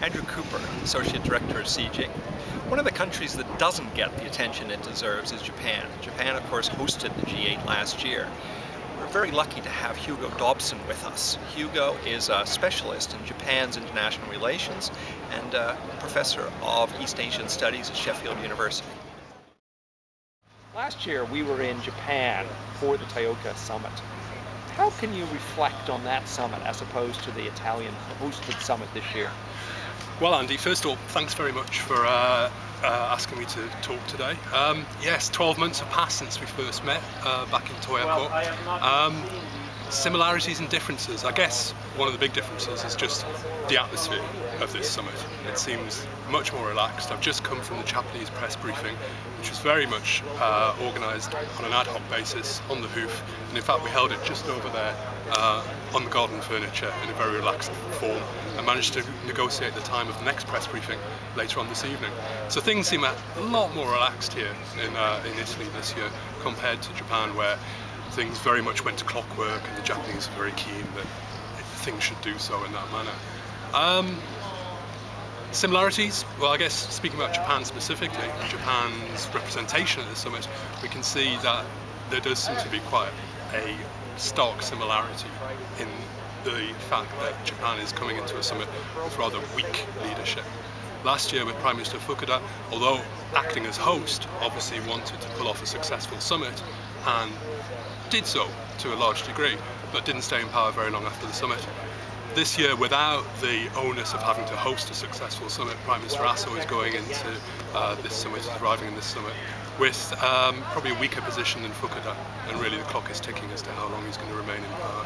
Andrew Cooper, Associate Director of CIGIC. One of the countries that doesn't get the attention it deserves is Japan. Japan, of course, hosted the G8 last year. We're very lucky to have Hugo Dobson with us. Hugo is a specialist in Japan's international relations and a professor of East Asian Studies at Sheffield University. Last year we were in Japan for the Toyota Summit. How can you reflect on that summit as opposed to the Italian hosted summit this year? Well, Andy, first of all, thanks very much for asking me to talk today. Yes, 12 months have passed since we first met back in Toyoko. Similarities and differences. I guess one of the big differences is just the atmosphere of this summit. It seems much more relaxed. I've just come from the Japanese press briefing, which was very much organised on an ad hoc basis on the hoof, and in fact we held it just over there on the garden furniture in a very relaxed form, and managed to negotiate the time of the next press briefing later on this evening. So things seem a lot more relaxed here in Italy this year compared to Japan, where things very much went to clockwork, and the Japanese are very keen that things should do so in that manner. Similarities? Well, I guess speaking about Japan specifically, Japan's representation at the summit, we can see that there does seem to be quite a stark similarity in the fact that Japan is coming into a summit with rather weak leadership. Last year with Prime Minister Fukuda, although acting as host, obviously wanted to pull off a successful summit and did so to a large degree, but didn't stay in power very long after the summit. This year, without the onus of having to host a successful summit, Prime Minister Aso is going into this summit, arriving in this summit, with probably a weaker position than Fukuda, and really the clock is ticking as to how long he's going to remain in power.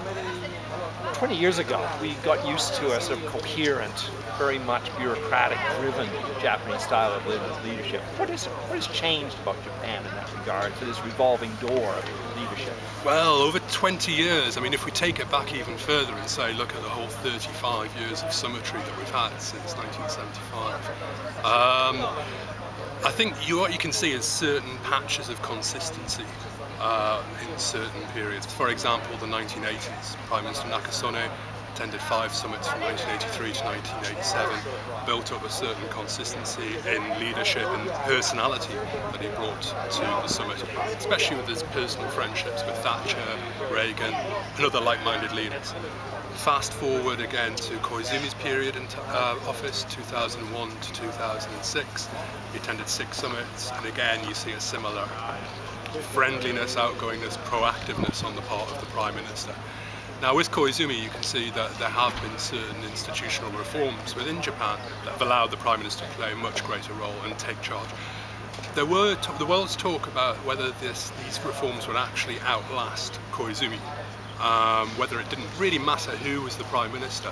20 years ago, we got used to a sort of coherent, very much bureaucratic-driven Japanese style of leadership. What has changed about Japan in that regard for this revolving door of leadership? Well, over 20 years, I mean, if we take it back even further and say, look at the whole 35 years of summitry that we've had since 1975, I think what you can see is certain patches of consistency in certain periods. For example, the 1980s, Prime Minister Nakasone attended 5 summits from 1983 to 1987, built up a certain consistency in leadership and personality that he brought to the summit, especially with his personal friendships with Thatcher, Reagan and other like-minded leaders. Fast forward again to Koizumi's period in office, 2001 to 2006. He attended 6 summits, and again you see a similar friendliness, outgoingness, proactiveness on the part of the Prime Minister. Now with Koizumi you can see that there have been certain institutional reforms within Japan that have allowed the Prime Minister to play a much greater role and take charge. There was talk about whether these reforms would actually outlast Koizumi, whether it didn't really matter who was the Prime Minister.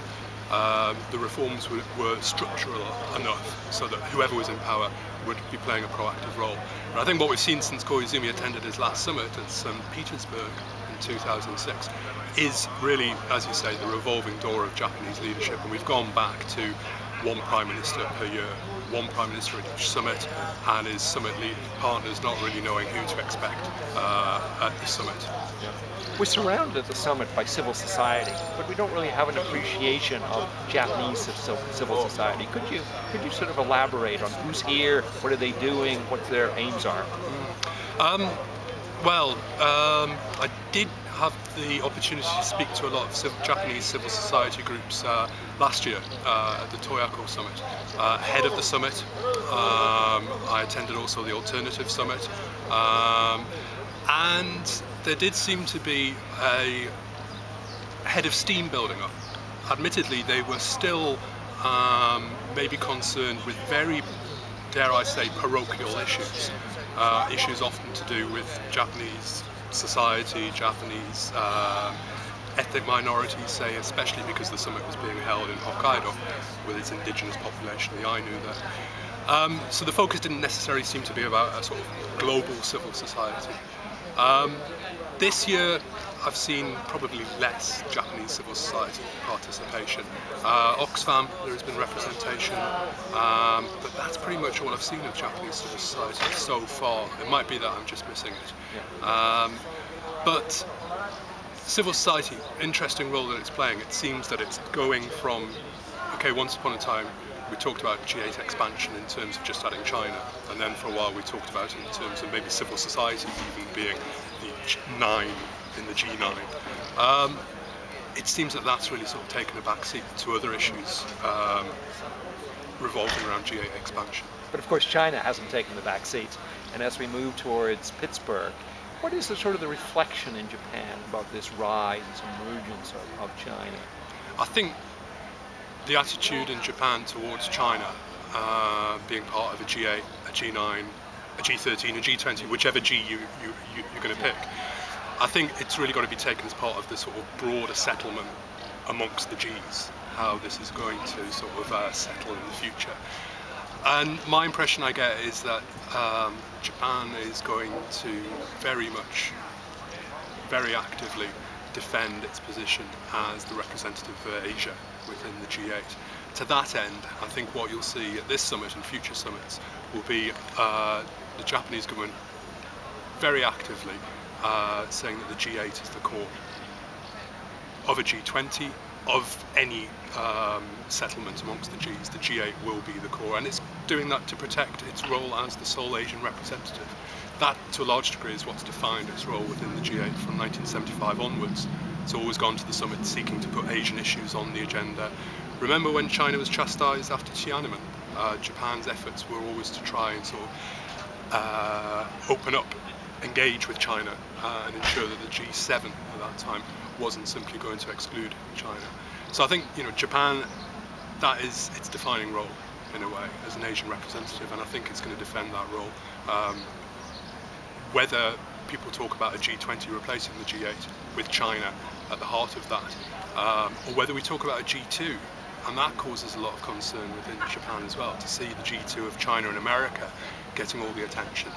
The reforms were structural enough so that whoever was in power would be playing a proactive role. But I think what we've seen since Koizumi attended his last summit at St. Petersburg in 2006 is really, as you say, the revolving door of Japanese leadership, and we've gone back to one Prime Minister per year, one Prime Minister at each summit, and his summit partners not really knowing who to expect at the summit. Yeah. We're surrounded at the summit by civil society, but we don't really have an appreciation of Japanese civil society. Could you sort of elaborate on who's here, what are they doing, what their aims are? I did have the opportunity to speak to a lot of Japanese civil society groups last year at the Toyoko Summit. Ahead of the summit, I attended also the Alternative Summit, and there did seem to be a head of steam building up. Admittedly, they were still maybe concerned with very, dare I say, parochial issues. Issues often to do with Japanese society, Japanese ethnic minorities, say, especially because the summit was being held in Hokkaido with its indigenous population, the Ainu there. So the focus didn't necessarily seem to be about a sort of global civil society. This year I've seen probably less Japanese civil society participation. Oxfam, there has been representation, but that's pretty much all I've seen of Japanese civil society so far. It might be that I'm just missing it. But civil society, interesting role that it's playing. It seems that it's going from okay, once upon a time we talked about G8 expansion in terms of just adding China, and then for a while we talked about it in terms of maybe civil society even being the 9 in the G9. It seems that that's really sort of taken a backseat to other issues revolving around G8 expansion. But of course China hasn't taken the back seat, and as we move towards Pittsburgh, what is the sort of the reflection in Japan about this rise, this emergence of China? I think the attitude in Japan towards China being part of a G8, a G9, a G13, a G20, whichever G you're going to pick, I think it's really got to be taken as part of the sort of broader settlement amongst the Gs, how this is going to sort of settle in the future. And my impression I get is that Japan is going to very actively defend its position as the representative for Asia within the G8. To that end, I think what you'll see at this summit and future summits will be the Japanese government very actively saying that the G8 is the core of a G20, of any settlement amongst the Gs. The G8 will be the core, and it's doing that to protect its role as the sole Asian representative. That, to a large degree, is what's defined its role within the G8 from 1975 onwards. It's always gone to the summit seeking to put Asian issues on the agenda. Remember when China was chastised after Tiananmen? Japan's efforts were always to try and sort of open up, engage with China and ensure that the G7 at that time wasn't simply going to exclude China. So I think, Japan, that is its defining role in a way as an Asian representative, and I think it's going to defend that role. Whether people talk about a G20 replacing the G8 with China at the heart of that, or whether we talk about a G2, and that causes a lot of concern within Japan as well, to see the G2 of China and America getting all the attention.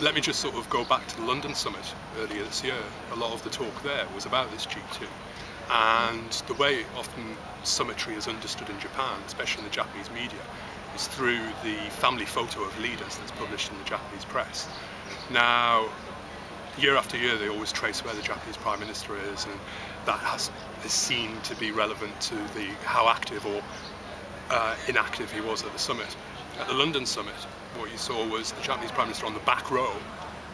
Let me just sort of go back to the London summit earlier this year. A lot of the talk there was about this G2, and the way often summitry is understood in Japan, especially in the Japanese media, is through the family photo of leaders that's published in the Japanese press. Now, year after year they always trace where the Japanese Prime Minister is, and that is seen to be relevant to how active or inactive he was at the summit. At the London summit, what you saw was the Japanese Prime Minister on the back row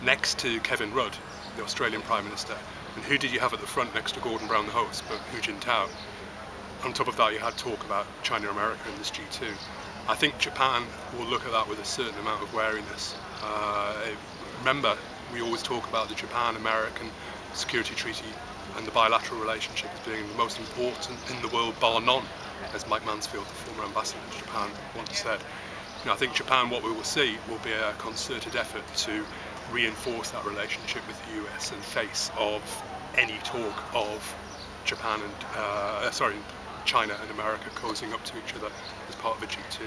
next to Kevin Rudd, the Australian Prime Minister. And who did you have at the front next to Gordon Brown, the host, but Hu Jintao? On top of that, you had talk about China and America in this G2. I think Japan will look at that with a certain amount of wariness. Remember, we always talk about the Japan-American Security Treaty and the bilateral relationship as being the most important in the world, bar none, as Mike Mansfield, the former ambassador to Japan, once said. I think Japan, what we will see, will be a concerted effort to reinforce that relationship with the US in face of any talk of China and America cozying up to each other as part of a G2.